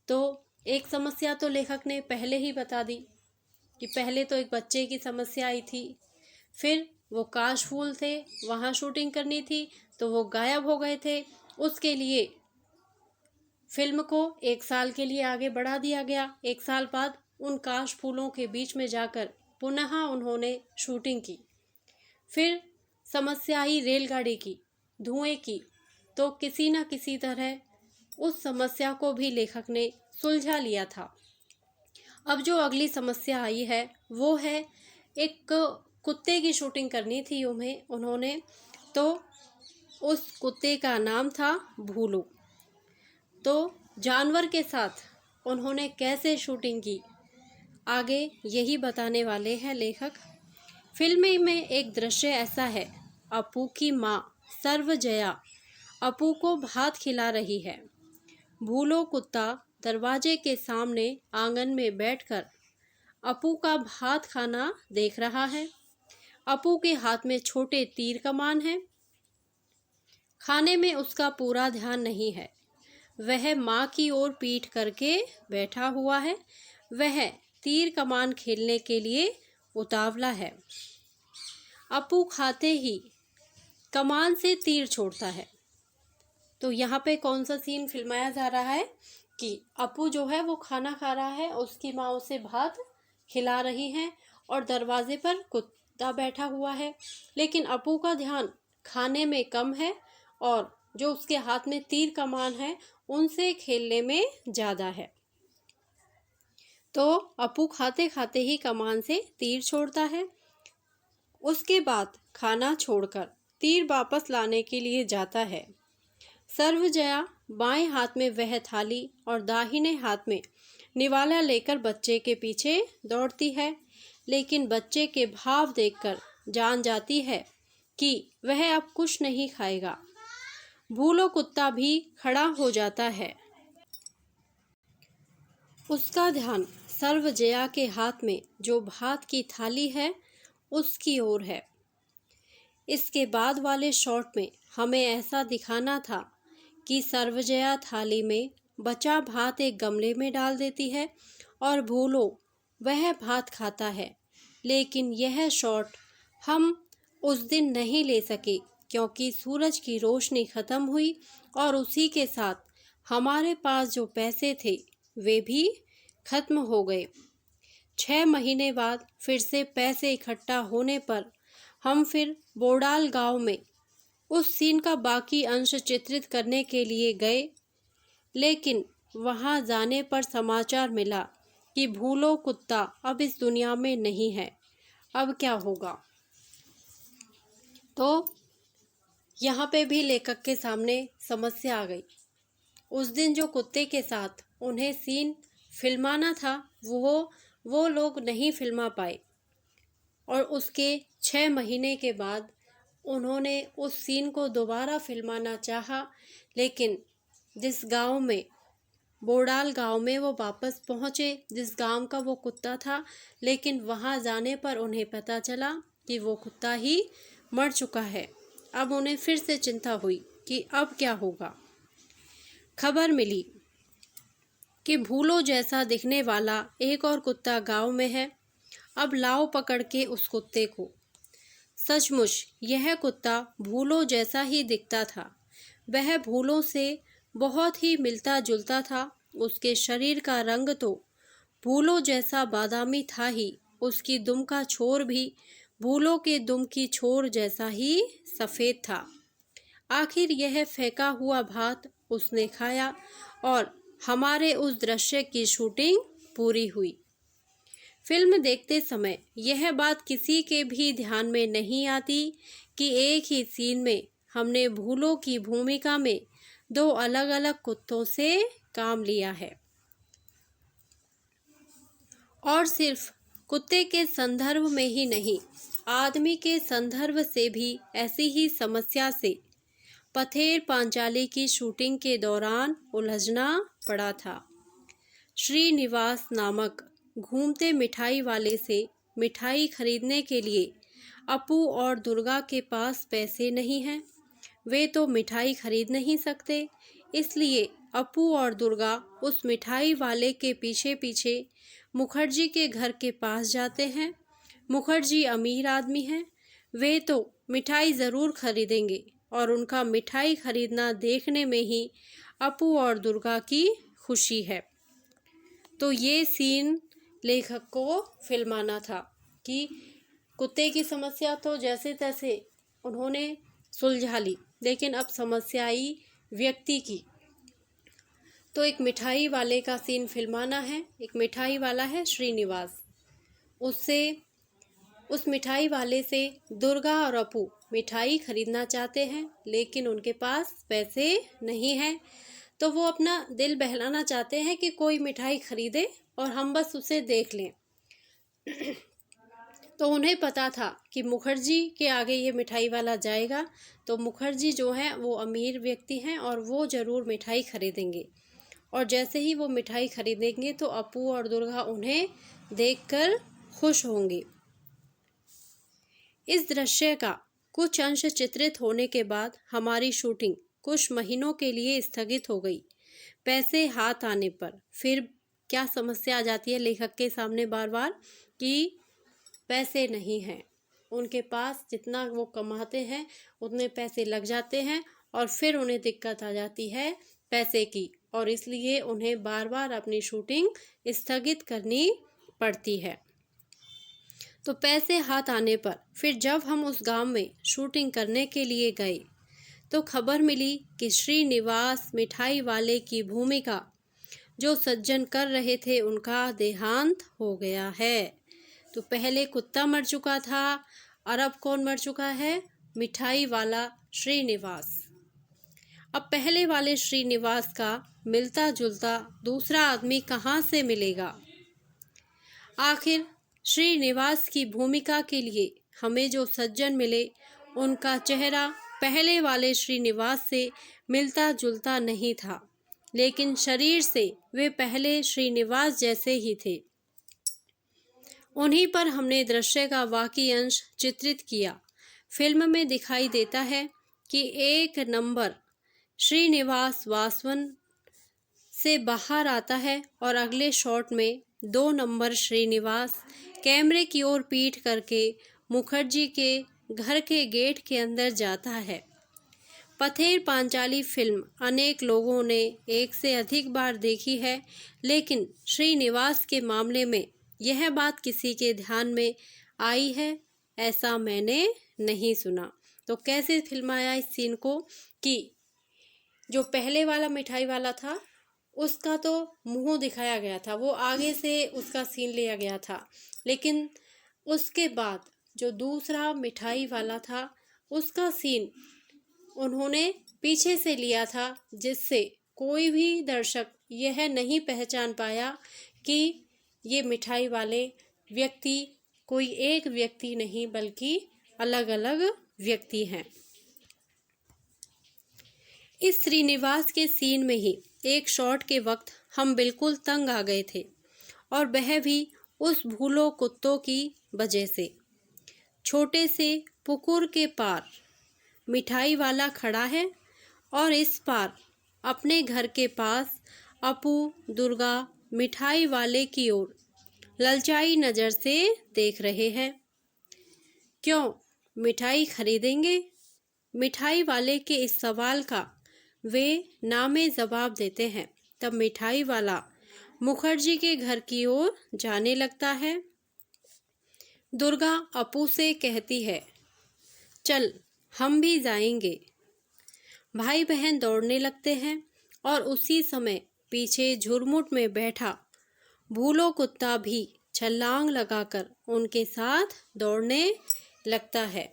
तो एक समस्या तो लेखक ने पहले ही बता दी कि पहले तो एक बच्चे की समस्या आई थी, फिर वो काशफूल थे, वहाँ शूटिंग करनी थी तो वो गायब हो गए थे। उसके लिए फिल्म को 1 साल के लिए आगे बढ़ा दिया गया। 1 साल बाद उन काश फूलों के बीच में जाकर पुनः उन्होंने शूटिंग की। फिर समस्या आई रेलगाड़ी की, धुएं की, तो किसी न किसी तरह उस समस्या को भी लेखक ने सुलझा लिया था। अब जो अगली समस्या आई है वो है एक कुत्ते की शूटिंग करनी थी उन्होंने, तो उस कुत्ते का नाम था भूलू। तो जानवर के साथ उन्होंने कैसे शूटिंग की, आगे यही बताने वाले हैं लेखक। फिल्म में एक दृश्य ऐसा है, अपू की माँ सर्वजया अपू को भात खिला रही है। भूलो कुत्ता दरवाजे के सामने आंगन में बैठकर अपू का भात खाना देख रहा है। अपू के हाथ में छोटे तीर कमान है। खाने में उसका पूरा ध्यान नहीं है। वह माँ की ओर पीठ करके बैठा हुआ है। वह तीर कमान खेलने के लिए उतावला है। अपू खाते ही कमान से तीर छोड़ता है। तो यहाँ पे कौन सा सीन फिल्माया जा रहा है कि अपू जो है वो खाना खा रहा है, उसकी माँ उसे भात खिला रही है और दरवाजे पर कुत्ता बैठा हुआ है, लेकिन अपू का ध्यान खाने में कम है और जो उसके हाथ में तीर कमान है उनसे खेलने में ज़्यादा है। तो अपू खाते खाते ही कमान से तीर छोड़ता है। उसके बाद खाना छोड़कर तीर वापस लाने के लिए जाता है। सर्वजया बाएं हाथ में वह थाली और दाहिने हाथ में निवाला लेकर बच्चे के पीछे दौड़ती है, लेकिन बच्चे के भाव देखकर जान जाती है कि वह अब कुछ नहीं खाएगा। भूलो कुत्ता भी खड़ा हो जाता है। उसका ध्यान सर्वजया के हाथ में जो भात की थाली है उसकी ओर है। इसके बाद वाले शॉट में हमें ऐसा दिखाना था कि सर्वजया थाली में बचा भात एक गमले में डाल देती है और भूलो वह भात खाता है। लेकिन यह शॉट हम उस दिन नहीं ले सके क्योंकि सूरज की रोशनी ख़त्म हुई और उसी के साथ हमारे पास जो पैसे थे वे भी ख़त्म हो गए। 6 महीने बाद फिर से पैसे इकट्ठा होने पर हम फिर बोडाल गांव में उस सीन का बाकी अंश चित्रित करने के लिए गए, लेकिन वहां जाने पर समाचार मिला कि भूलो कुत्ता अब इस दुनिया में नहीं है। अब क्या होगा? तो यहाँ पे भी लेखक के सामने समस्या आ गई। उस दिन जो कुत्ते के साथ उन्हें सीन फिल्माना था वो लोग नहीं फिल्मा पाए और उसके 6 महीने के बाद उन्होंने उस सीन को दोबारा फिल्माना चाहा, लेकिन जिस गांव में बोडाल गांव में वो वापस पहुंचे जिस गांव का वो कुत्ता था, लेकिन वहां जाने पर उन्हें पता चला कि वो कुत्ता ही मर चुका है। अब उन्हें फिर से चिंता हुई कि अब क्या होगा। खबर मिली कि भूलो जैसा दिखने वाला एक और कुत्ता गांव में है। अब लाओ पकड़ के उस कुत्ते को। सचमुच यह कुत्ता भूलो जैसा ही दिखता था। वह भूलों से बहुत ही मिलता जुलता था। उसके शरीर का रंग तो भूलों जैसा बादामी था ही, उसकी दुम का छोर भी भूलों के दुम की छोर जैसा ही सफ़ेद था। आखिर यह फेंका हुआ भात उसने खाया और हमारे उस दृश्य की शूटिंग पूरी हुई। फिल्म देखते समय यह बात किसी के भी ध्यान में नहीं आती कि एक ही सीन में हमने भूलों की भूमिका में दो अलग अलग कुत्तों से काम लिया है। और सिर्फ कुत्ते के संदर्भ में ही नहीं, आदमी के संदर्भ से भी ऐसी ही समस्या से पथेर पांचाली की शूटिंग के दौरान उलझना पड़ा था। श्रीनिवास नामक घूमते मिठाई वाले से मिठाई खरीदने के लिए अपू और दुर्गा के पास पैसे नहीं हैं। वे तो मिठाई खरीद नहीं सकते, इसलिए अपू और दुर्गा उस मिठाई वाले के पीछे पीछे मुखर्जी के घर के पास जाते हैं। मुखर्जी अमीर आदमी हैं, वे तो मिठाई ज़रूर खरीदेंगे और उनका मिठाई खरीदना देखने में ही अपू और दुर्गा की खुशी है। तो ये सीन लेखक को फिल्माना था कि कुत्ते की समस्या तो जैसे तैसे उन्होंने सुलझा ली, लेकिन अब समस्या आई व्यक्ति की। तो एक मिठाई वाले का सीन फिल्माना है। एक मिठाई वाला है श्रीनिवास, उस मिठाई वाले से दुर्गा और अपू मिठाई खरीदना चाहते हैं, लेकिन उनके पास पैसे नहीं हैं। तो वो अपना दिल बहलाना चाहते हैं कि कोई मिठाई खरीदे और हम बस उसे देख लें। तो उन्हें पता था कि मुखर्जी के आगे ये मिठाई वाला जाएगा, तो मुखर्जी जो है वो अमीर व्यक्ति हैं और वो ज़रूर मिठाई खरीदेंगे। और जैसे ही वो मिठाई खरीदेंगे तो अपू और दुर्गा उन्हें देखकर खुश होंगे। इस दृश्य का कुछ अंश चित्रित होने के बाद हमारी शूटिंग कुछ महीनों के लिए स्थगित हो गई। पैसे हाथ आने पर फिर क्या समस्या आ जाती है लेखक के सामने बार बार कि पैसे नहीं हैं, उनके पास जितना वो कमाते हैं उतने पैसे लग जाते हैं और फिर उन्हें दिक्कत आ जाती है पैसे की, और इसलिए उन्हें बार बार अपनी शूटिंग स्थगित करनी पड़ती है। तो पैसे हाथ आने पर फिर जब हम उस गांव में शूटिंग करने के लिए गए तो खबर मिली कि श्रीनिवास मिठाई वाले की भूमिका जो सज्जन कर रहे थे उनका देहांत हो गया है। तो पहले कुत्ता मर चुका था और अब कौन मर चुका है? मिठाई वाला श्रीनिवास। अब पहले वाले श्रीनिवास का मिलता जुलता दूसरा आदमी कहाँ से मिलेगा? आखिर श्रीनिवास की भूमिका के लिए हमें जो सज्जन मिले उनका चेहरा पहले वाले श्रीनिवास से मिलता जुलता नहीं था, लेकिन शरीर से वे पहले श्रीनिवास जैसे ही थे। उन्हीं पर हमने दृश्य का बाकी अंश चित्रित किया। फिल्म में दिखाई देता है कि एक नंबर श्रीनिवास वासवन से बाहर आता है और अगले शॉट में 2 नंबर श्रीनिवास कैमरे की ओर पीठ करके मुखर्जी के घर के गेट के अंदर जाता है। पथेर पांचाली फिल्म अनेक लोगों ने एक से अधिक बार देखी है, लेकिन श्रीनिवास के मामले में यह बात किसी के ध्यान में आई है ऐसा मैंने नहीं सुना। तो कैसे फिल्माया इस सीन को कि जो पहले वाला मिठाई वाला था उसका तो मुंह दिखाया गया था, वो आगे से उसका सीन लिया गया था, लेकिन उसके बाद जो दूसरा मिठाई वाला था उसका सीन उन्होंने पीछे से लिया था, जिससे कोई भी दर्शक यह नहीं पहचान पाया कि ये मिठाई वाले व्यक्ति कोई एक व्यक्ति नहीं बल्कि अलग अलग व्यक्ति हैं। इस श्रीनिवास के सीन में ही एक शॉट के वक्त हम बिल्कुल तंग आ गए थे, और वह भी उस भूलो कुत्तों की वजह से। छोटे से पुकुर के पार मिठाई वाला खड़ा है, और इस पार अपने घर के पास अपू दुर्गा मिठाई वाले की ओर ललचाई नज़र से देख रहे हैं। क्यों, मिठाई खरीदेंगे? मिठाई वाले के इस सवाल का वे नामे जवाब देते हैं। तब मिठाई वाला मुखर्जी के घर की ओर जाने लगता है। दुर्गा अपू से कहती है, चल हम भी जाएंगे। भाई बहन दौड़ने लगते हैं, और उसी समय पीछे झुरमुट में बैठा भूलो कुत्ता भी छलांग लगाकर उनके साथ दौड़ने लगता है।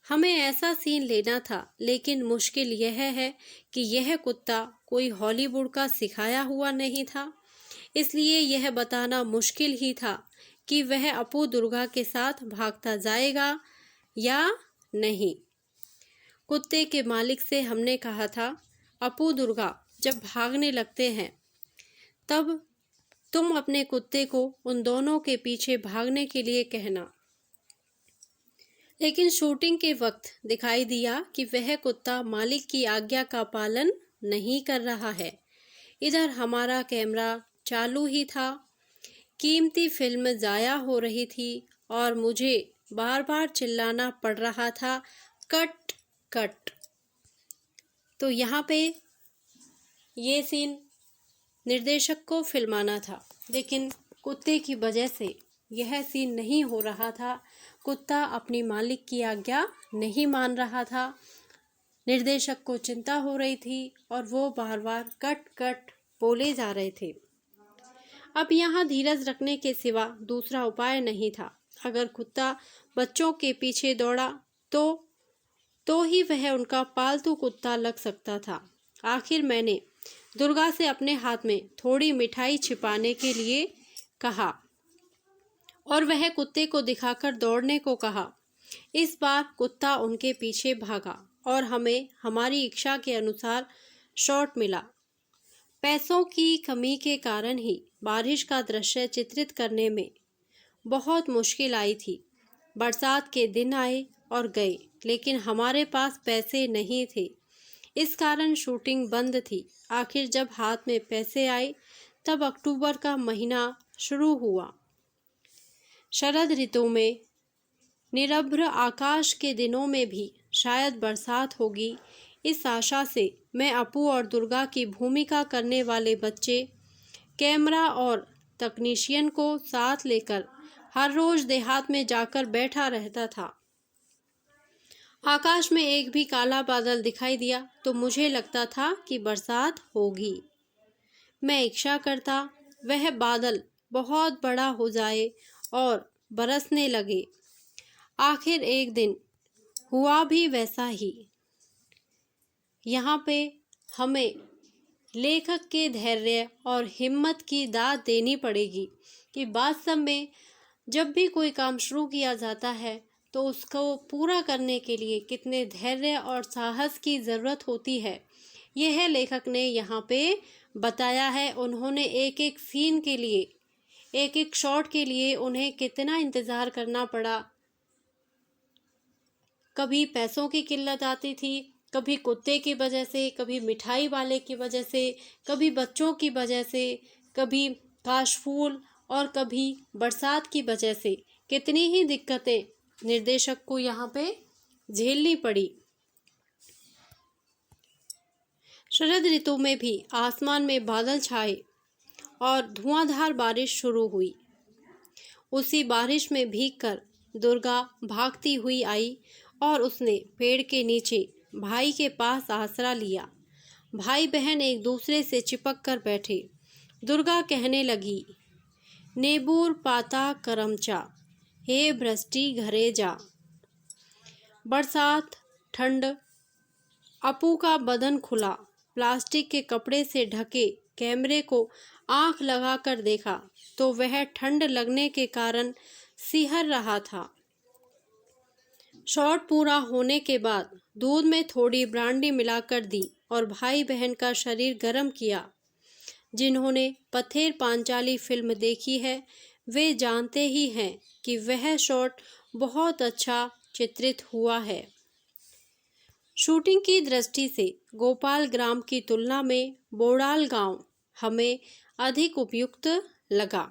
हमें ऐसा सीन लेना था, लेकिन मुश्किल यह है कि यह कुत्ता कोई हॉलीवुड का सिखाया हुआ नहीं था, इसलिए यह बताना मुश्किल ही था कि वह अपू दुर्गा के साथ भागता जाएगा या नहीं। कुत्ते के मालिक से हमने कहा था, अपू दुर्गा जब भागने लगते हैं तब तुम अपने कुत्ते को उन दोनों के पीछे भागने के लिए कहना। लेकिन शूटिंग के वक्त दिखाई दिया कि वह कुत्ता मालिक की आज्ञा का पालन नहीं कर रहा है। इधर हमारा कैमरा चालू ही था, कीमती फिल्म ज़ाया हो रही थी, और मुझे बार बार चिल्लाना पड़ रहा था, कट कट। तो यहाँ पे ये सीन निर्देशक को फिल्माना था, लेकिन कुत्ते की वजह से यह सीन नहीं हो रहा था। कुत्ता अपनी मालिक की आज्ञा नहीं मान रहा था। निर्देशक को चिंता हो रही थी, और वो बार बार कट कट बोले जा रहे थे। अब यहाँ धीरज रखने के सिवा दूसरा उपाय नहीं था। अगर कुत्ता बच्चों के पीछे दौड़ा तो ही वह उनका पालतू कुत्ता लग सकता था। आखिर मैंने दुर्गा से अपने हाथ में थोड़ी मिठाई छिपाने के लिए कहा, और वह कुत्ते को दिखाकर दौड़ने को कहा। इस बार कुत्ता उनके पीछे भागा, और हमें हमारी इच्छा के अनुसार शॉट मिला। पैसों की कमी के कारण ही बारिश का दृश्य चित्रित करने में बहुत मुश्किल आई थी। बरसात के दिन आए और गए, लेकिन हमारे पास पैसे नहीं थे, इस कारण शूटिंग बंद थी। आखिर जब हाथ में पैसे आए तब अक्टूबर का महीना शुरू हुआ। शरद ऋतु में निरभ्र आकाश के दिनों में भी शायद बरसात होगी, इस आशा से मैं अपू और दुर्गा की भूमिका करने वाले बच्चे, कैमरा और तकनीशियन को साथ लेकर हर रोज देहात में जाकर बैठा रहता था। आकाश में एक भी काला बादल दिखाई दिया तो मुझे लगता था कि बरसात होगी। मैं इच्छा करता वह बादल बहुत बड़ा हो जाए और बरसने लगे। आखिर एक दिन हुआ भी वैसा ही। यहाँ पे हमें लेखक के धैर्य और हिम्मत की दाद देनी पड़ेगी कि वास्तव में जब भी कोई काम शुरू किया जाता है तो उसको पूरा करने के लिए कितने धैर्य और साहस की ज़रूरत होती है, यह लेखक ने यहाँ पे बताया है। उन्होंने एक एक सीन के लिए, एक एक शॉट के लिए उन्हें कितना इंतज़ार करना पड़ा। कभी पैसों की किल्लत आती थी, कभी कुत्ते की वजह से, कभी मिठाई वाले की वजह से, कभी बच्चों की वजह से, कभी काशफूल और कभी बरसात की वजह से। कितनी ही दिक्कतें निर्देशक को यहाँ पे झेलनी पड़ी। शरद ऋतु में भी आसमान में बादल छाए और धुआंधार बारिश शुरू हुई। उसी बारिश में भीगकर दुर्गा भागती हुई आई और उसने पेड़ के नीचे भाई के पास आसरा लिया। भाई बहन एक दूसरे से चिपक कर बैठे। दुर्गा कहने लगी, नेबूर पाता करमचा, हे भ्रष्टि घरे जा। बरसात, ठंड। अपू का बदन खुला, प्लास्टिक के कपड़े से ढके कैमरे को आंख लगाकर देखा तो वह ठंड लगने के कारण सिहर रहा था। शॉट पूरा होने के बाद दूध में थोड़ी ब्रांडी मिलाकर दी और भाई बहन का शरीर गर्म किया। जिन्होंने पथेर पांचाली फिल्म देखी है वे जानते ही हैं कि वह शॉट बहुत अच्छा चित्रित हुआ है। शूटिंग की दृष्टि से गोपाल ग्राम की तुलना में बोड़ाल गांव हमें अधिक उपयुक्त लगा।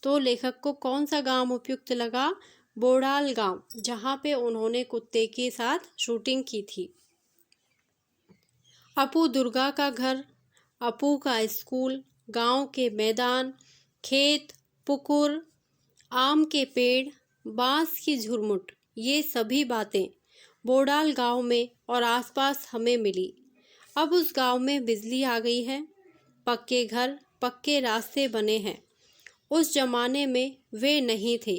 तो लेखक को कौन सा गांव उपयुक्त लगा? बोड़ाल गांव, जहां पे उन्होंने कुत्ते के साथ शूटिंग की थी। अपू दुर्गा का घर, अपू का स्कूल, गांव के मैदान, खेत, पुकुर, आम के पेड़, बांस की झुरमुट, ये सभी बातें बोड़ाल गांव में और आसपास हमें मिली। अब उस गांव में बिजली आ गई है, पक्के घर, पक्के रास्ते बने हैं। उस जमाने में वे नहीं थे।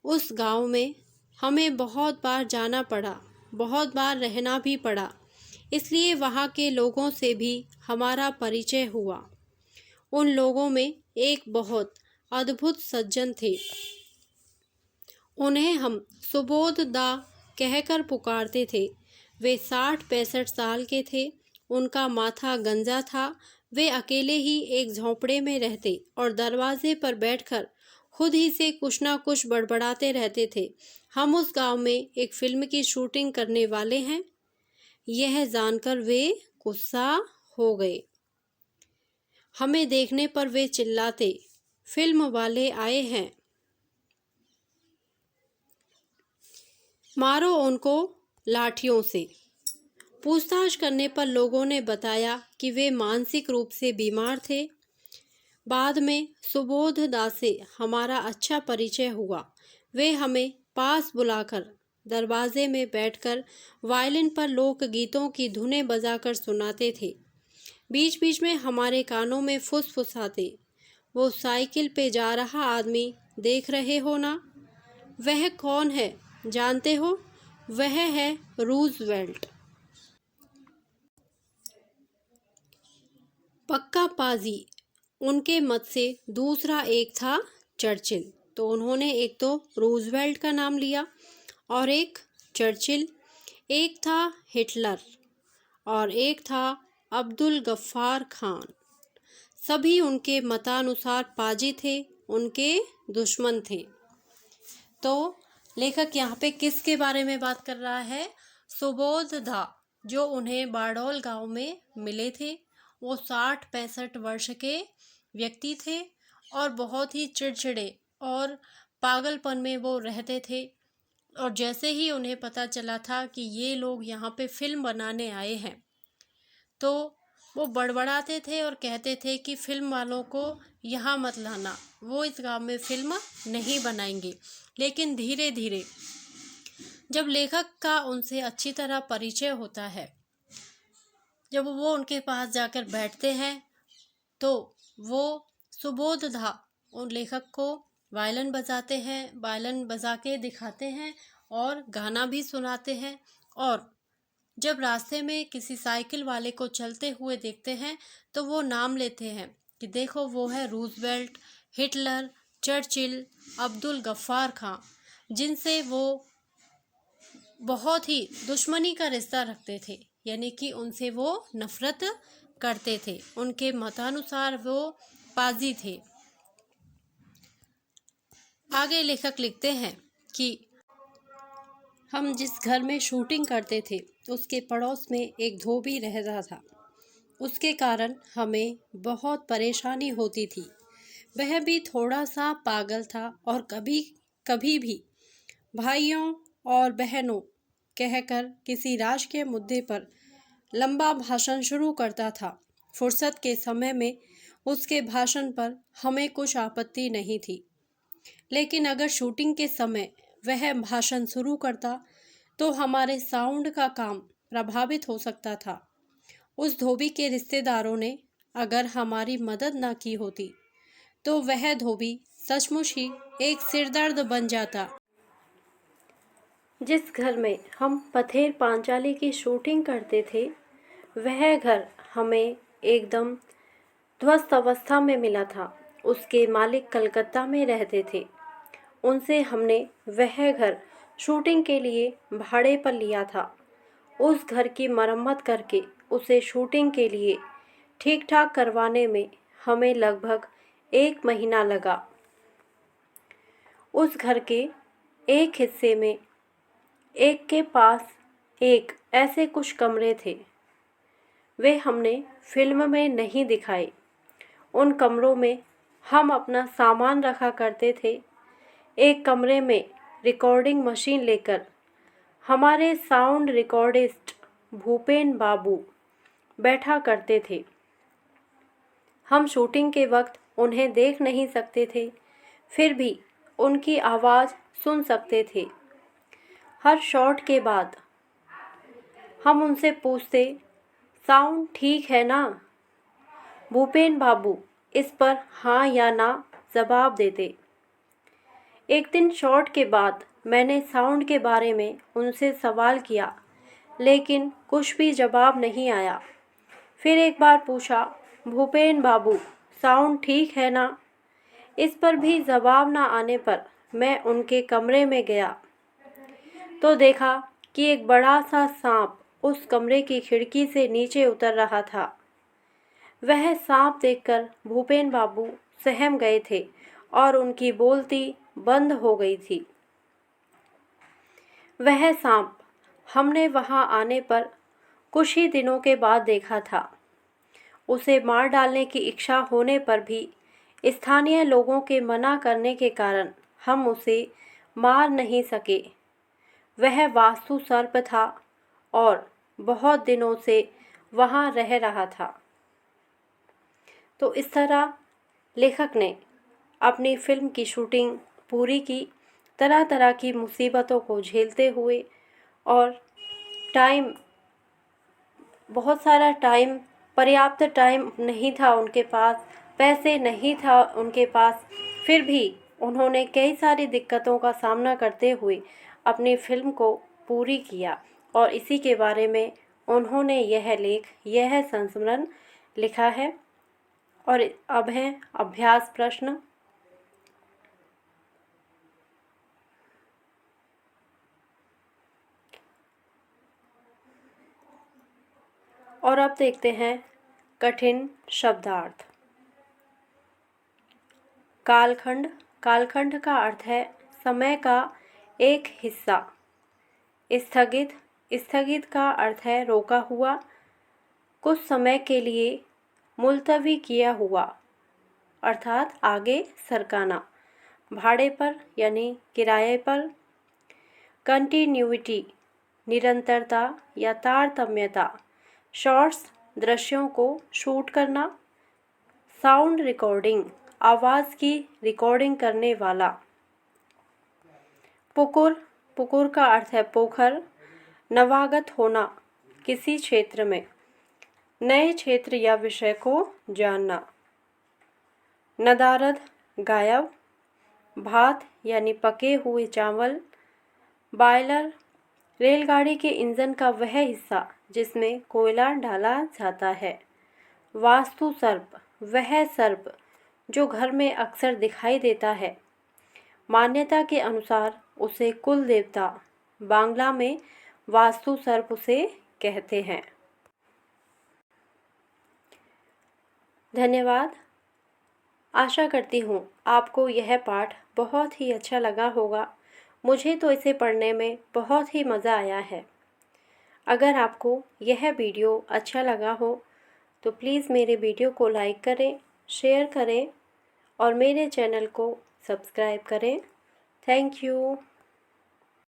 उस गांव में हमें बहुत बार जाना पड़ा, बहुत बार रहना भी पड़ा, इसलिए वहाँ के लोगों से भी हमारा परिचय हुआ। उन लोगों में एक बहुत अद्भुत सज्जन थे। उन्हें हम सुबोध दा कहकर पुकारते थे। वे 60-65 साल के थे। उनका माथा गंजा था। वे अकेले ही एक झोंपड़े में रहते और दरवाजे पर बैठकर खुद ही से कुछ ना कुछ बड़बड़ाते रहते थे। हम उस गांव में एक फिल्म की शूटिंग करने वाले हैं, यह जानकर वे गुस्सा हो गए। हमें देखने पर वे चिल्लाते, फिल्म वाले आए हैं, मारो उनको लाठियों से। पूछताछ करने पर लोगों ने बताया कि वे मानसिक रूप से बीमार थे। बाद में सुबोध दास से हमारा अच्छा परिचय हुआ। वे हमें पास बुलाकर दरवाजे में बैठकर वायलिन पर लोकगीतों की धुनें बजाकर सुनाते थे। बीच बीच में हमारे कानों में फुसफुसाते, वो साइकिल पे जा रहा आदमी देख रहे हो ना? वह कौन है जानते हो? वह है रूजवेल्ट। पक्का पाजी। उनके मत से दूसरा एक था चर्चिल। तो उन्होंने एक तो रूजवेल्ट का नाम लिया और एक चर्चिल, एक था हिटलर और एक था अब्दुल गफ्फार खान। सभी उनके मतानुसार पाजी थे, उनके दुश्मन थे। तो लेखक यहाँ पे किसके बारे में बात कर रहा है? सुबोध दा, जो उन्हें बारडोल गांव में मिले थे। वो 60-65 वर्ष के व्यक्ति थे और बहुत ही चिड़चिड़े और पागलपन में वो रहते थे। और जैसे ही उन्हें पता चला था कि ये लोग यहाँ पे फिल्म बनाने आए हैं, तो वो बड़बड़ाते थे और कहते थे कि फिल्म वालों को यहाँ मत लाना, वो इस गांव में फिल्म नहीं बनाएंगे। लेकिन धीरे धीरे जब लेखक का उनसे अच्छी तरह परिचय होता है, जब वो उनके पास जाकर बैठते हैं, तो वो सुबोध दा उन लेखक को वायलिन बजाते हैं, वायलिन बजा के दिखाते हैं और गाना भी सुनाते हैं। और जब रास्ते में किसी साइकिल वाले को चलते हुए देखते हैं तो वो नाम लेते हैं कि देखो वो है Roosevelt, Hitler, Churchill, Abdul Ghaffar Khan, जिनसे वो बहुत ही दुश्मनी का रिश्ता रखते थे, यानी कि उनसे वो नफरत करते थे। उनके मतानुसार वो पाजी थे। आगे लेखक लिखते हैं कि हम जिस घर में शूटिंग करते थे उसके पड़ोस में एक धोबी रहता था। उसके कारण हमें बहुत परेशानी होती थी। वह भी थोड़ा सा पागल था और कभी कभी भी भाइयों और बहनों कहकर किसी राज के मुद्दे पर लंबा भाषण शुरू करता था। फुर्सत के समय में उसके भाषण पर हमें कुछ आपत्ति नहीं थी, लेकिन अगर शूटिंग के समय वह भाषण शुरू करता तो हमारे साउंड का काम प्रभावित हो सकता था। उस धोबी के रिश्तेदारों ने अगर हमारी मदद न की होती तो वह धोबी सचमुच ही एक सिरदर्द बन जाता। जिस घर में हम पथेर पांचाली की शूटिंग करते थे, वह घर हमें एकदम ध्वस्त अवस्था में मिला था। उसके मालिक कलकत्ता में रहते थे। उनसे हमने वह घर शूटिंग के लिए भाड़े पर लिया था। उस घर की मरम्मत करके उसे शूटिंग के लिए ठीक ठाक करवाने में हमें लगभग 1 महीना लगा। उस घर के एक हिस्से में एक के पास एक ऐसे कुछ कमरे थे। वे हमने फिल्म में नहीं दिखाए। उन कमरों में हम अपना सामान रखा करते थे। एक कमरे में रिकॉर्डिंग मशीन लेकर हमारे साउंड रिकॉर्डिस्ट भूपेन बाबू बैठा करते थे। हम शूटिंग के वक्त उन्हें देख नहीं सकते थे, फिर भी उनकी आवाज़ सुन सकते थे। हर शॉट के बाद हम उनसे पूछते, साउंड ठीक है ना? भूपेन बाबू इस पर हाँ या ना जवाब देते। एक दिन शॉट के बाद मैंने साउंड के बारे में उनसे सवाल किया, लेकिन कुछ भी जवाब नहीं आया। फिर एक बार पूछा, भूपेन बाबू साउंड ठीक है ना? इस पर भी जवाब ना आने पर मैं उनके कमरे में गया तो देखा कि एक बड़ा सा सांप उस कमरे की खिड़की से नीचे उतर रहा था। वह सांप देखकर भूपेन बाबू सहम गए थे और उनकी बोलती बंद हो गई थी। वह सांप हमने वहां आने पर कुछ ही दिनों के बाद देखा था। उसे मार डालने की इच्छा होने पर भी स्थानीय लोगों के मना करने के कारण हम उसे मार नहीं सके। वह वास्तु सर्प था और बहुत दिनों से वहाँ रह रहा था। तो इस तरह लेखक ने अपनी फिल्म की शूटिंग पूरी की, तरह तरह की मुसीबतों को झेलते हुए, और बहुत सारा टाइम, पर्याप्त टाइम नहीं था उनके पास, पैसे नहीं था उनके पास, फिर भी उन्होंने कई सारी दिक्कतों का सामना करते हुए अपनी फिल्म को पूरी किया। और इसी के बारे में उन्होंने यह संस्मरण लिखा है। और अब है अभ्यास प्रश्न। और अब देखते हैं कठिन शब्दार्थ। कालखंड। कालखंड का अर्थ है समय का एक हिस्सा। स्थगित। स्थगित का अर्थ है रोका हुआ, कुछ समय के लिए मुलतवी किया हुआ, अर्थात आगे सरकाना, भाड़े पर यानी किराए पर। कंटिन्यूटी निरंतरता या तारतम्यता, शॉर्ट्स दृश्यों को शूट करना। साउंड रिकॉर्डिंग आवाज़ की रिकॉर्डिंग करने वाला। पुकुर। पुकुर का अर्थ है पोखर, नवागत होना किसी क्षेत्र में, नए क्षेत्र या विषय को जानना। नदारद गायब, भात यानी पके हुए चावल। बॉयलर रेलगाड़ी के इंजन का वह हिस्सा जिसमें कोयला डाला जाता है। वास्तु सर्प वह सर्प जो घर में अक्सर दिखाई देता है। मान्यता के अनुसार उसे कुल देवता बांग्ला में वास्तु सर्प उसे कहते हैं। धन्यवाद। आशा करती हूँ आपको यह पाठ बहुत ही अच्छा लगा होगा। मुझे तो इसे पढ़ने में बहुत ही मज़ा आया है। अगर आपको यह वीडियो अच्छा लगा हो तो प्लीज़ मेरे वीडियो को लाइक करें, शेयर करें और मेरे चैनल को सब्सक्राइब करें। Thank you.